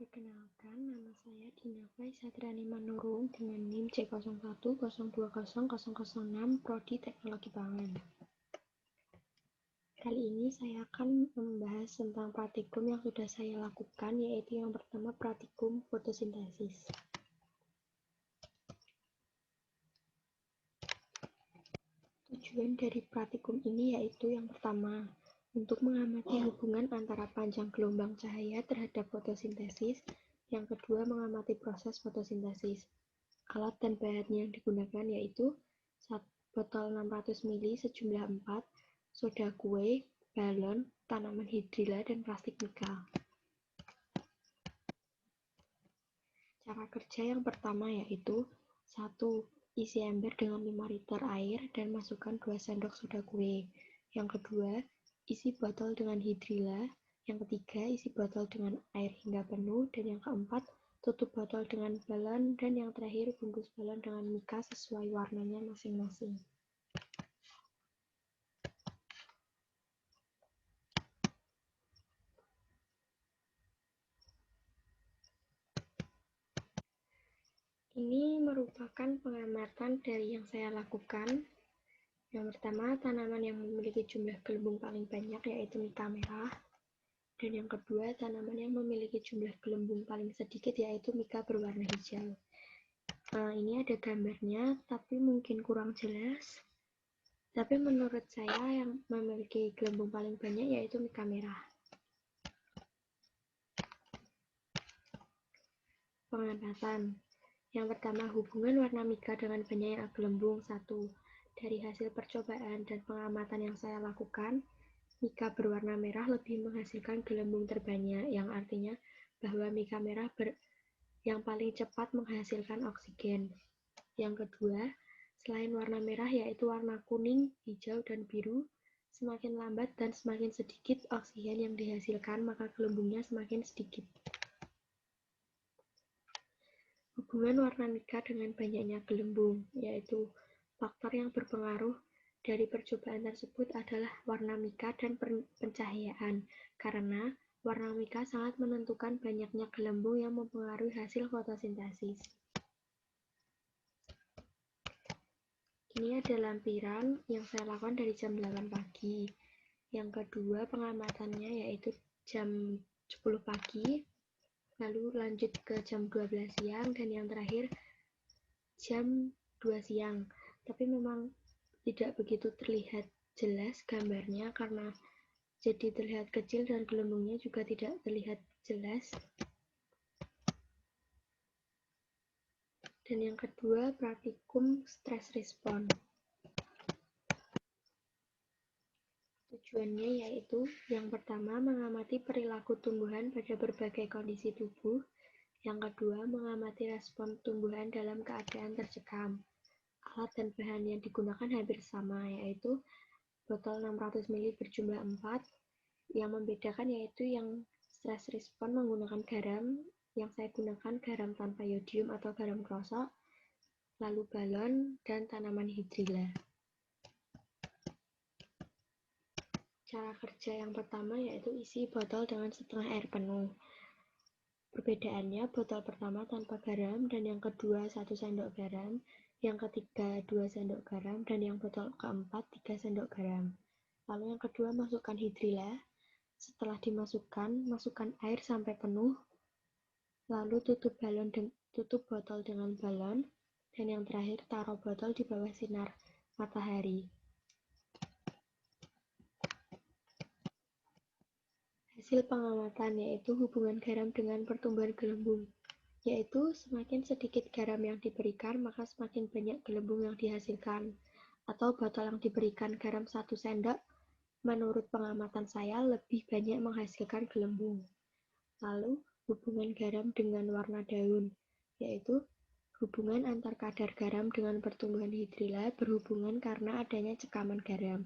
Perkenalkan, nama saya Dinafai Satriani Manurung dengan NIM C01020006, Prodi Teknologi Pangan. Kali ini saya akan membahas tentang praktikum yang sudah saya lakukan, yaitu yang pertama praktikum fotosintesis. Tujuan dari praktikum ini yaitu yang pertama, untuk mengamati hubungan antara panjang gelombang cahaya terhadap fotosintesis. Yang kedua, mengamati proses fotosintesis. Alat dan bahan yang digunakan yaitu botol 600 ml sejumlah 4, soda kue, balon, tanaman hidrilla, dan plastik mika. Cara kerja yang pertama yaitu 1. Isi ember dengan 5 liter air dan masukkan 2 sendok soda kue. Yang kedua, isi botol dengan hidrilla. Yang ketiga, isi botol dengan air hingga penuh. Dan yang keempat, tutup botol dengan balon. Dan yang terakhir, bungkus balon dengan mika sesuai warnanya masing-masing. Ini merupakan pengamatan dari yang saya lakukan. Yang pertama, tanaman yang memiliki jumlah gelembung paling banyak yaitu mika merah. Dan yang kedua, tanaman yang memiliki jumlah gelembung paling sedikit yaitu mika berwarna hijau. Ini ada gambarnya, tapi mungkin kurang jelas. Tapi menurut saya yang memiliki gelembung paling banyak yaitu mika merah. Pengamatan. Yang pertama, hubungan warna mika dengan banyak gelembung. 1. Dari hasil percobaan dan pengamatan yang saya lakukan, mika berwarna merah lebih menghasilkan gelembung terbanyak, yang artinya bahwa mika merah yang paling cepat menghasilkan oksigen. Yang kedua, selain warna merah yaitu warna kuning, hijau, dan biru, semakin lambat dan semakin sedikit oksigen yang dihasilkan, maka gelembungnya semakin sedikit. Hubungan warna mika dengan banyaknya gelembung, yaitu faktor yang berpengaruh dari percobaan tersebut adalah warna mika dan pencahayaan, karena warna mika sangat menentukan banyaknya gelembung yang mempengaruhi hasil fotosintesis. Ini ada lampiran yang saya lakukan dari jam 8 pagi. Yang kedua, pengamatannya yaitu jam 10 pagi. Lalu lanjut ke jam 12 siang, dan yang terakhir jam 2 siang. Tapi memang tidak begitu terlihat jelas gambarnya karena jadi terlihat kecil dan gelembungnya juga tidak terlihat jelas. Dan yang kedua, praktikum stress response. Tujuannya yaitu yang pertama, mengamati perilaku tumbuhan pada berbagai kondisi tubuh. Yang kedua, mengamati respon tumbuhan dalam keadaan tercekam. Alat dan bahan yang digunakan hampir sama, yaitu botol 600 ml berjumlah 4. Yang membedakan yaitu yang stress response menggunakan garam, yang saya gunakan garam tanpa yodium atau garam krosok, lalu balon, dan tanaman hidrilla. Cara kerja yang pertama yaitu isi botol dengan setengah air penuh. Perbedaannya, botol pertama tanpa garam, dan yang kedua 1 sendok garam, yang ketiga 2 sendok garam, dan yang botol keempat 3 sendok garam. Lalu yang kedua, masukkan hidrilla. Setelah dimasukkan, masukkan air sampai penuh, lalu tutup botol dengan balon, dan yang terakhir taruh botol di bawah sinar matahari. Hasil pengamatan yaitu hubungan garam dengan pertumbuhan gelembung, yaitu semakin sedikit garam yang diberikan maka semakin banyak gelembung yang dihasilkan, atau botol yang diberikan garam 1 sendok menurut pengamatan saya lebih banyak menghasilkan gelembung. Lalu hubungan garam dengan warna daun, yaitu hubungan antar kadar garam dengan pertumbuhan hidrilla berhubungan karena adanya cekaman garam.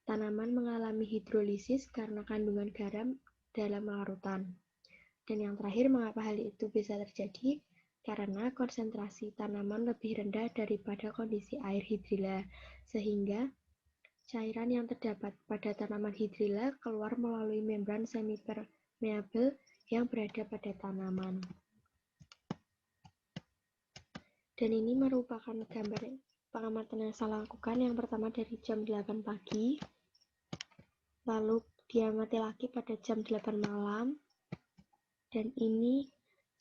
Tanaman mengalami hidrolisis karena kandungan garam dalam larutan. Dan yang terakhir, mengapa hal itu bisa terjadi? Karena konsentrasi tanaman lebih rendah daripada kondisi air hidrilla, sehingga cairan yang terdapat pada tanaman hidrilla keluar melalui membran semipermeabel yang berada pada tanaman. Dan ini merupakan gambar pengamatan yang saya lakukan. Yang pertama dari jam 8 pagi, lalu dia mati lagi pada jam 8 malam, dan ini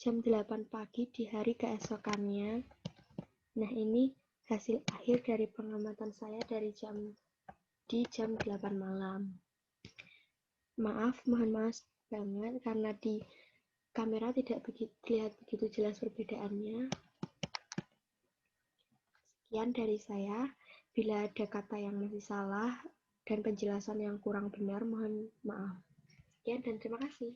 jam 8 pagi di hari keesokannya. Nah, ini hasil akhir dari pengamatan saya di jam 8 malam. Mohon maaf banget karena di kamera tidak terlihat begitu jelas perbedaannya. Sekian dari saya. Bila ada kata yang masih salah dan penjelasan yang kurang benar, mohon maaf. Sekian dan terima kasih.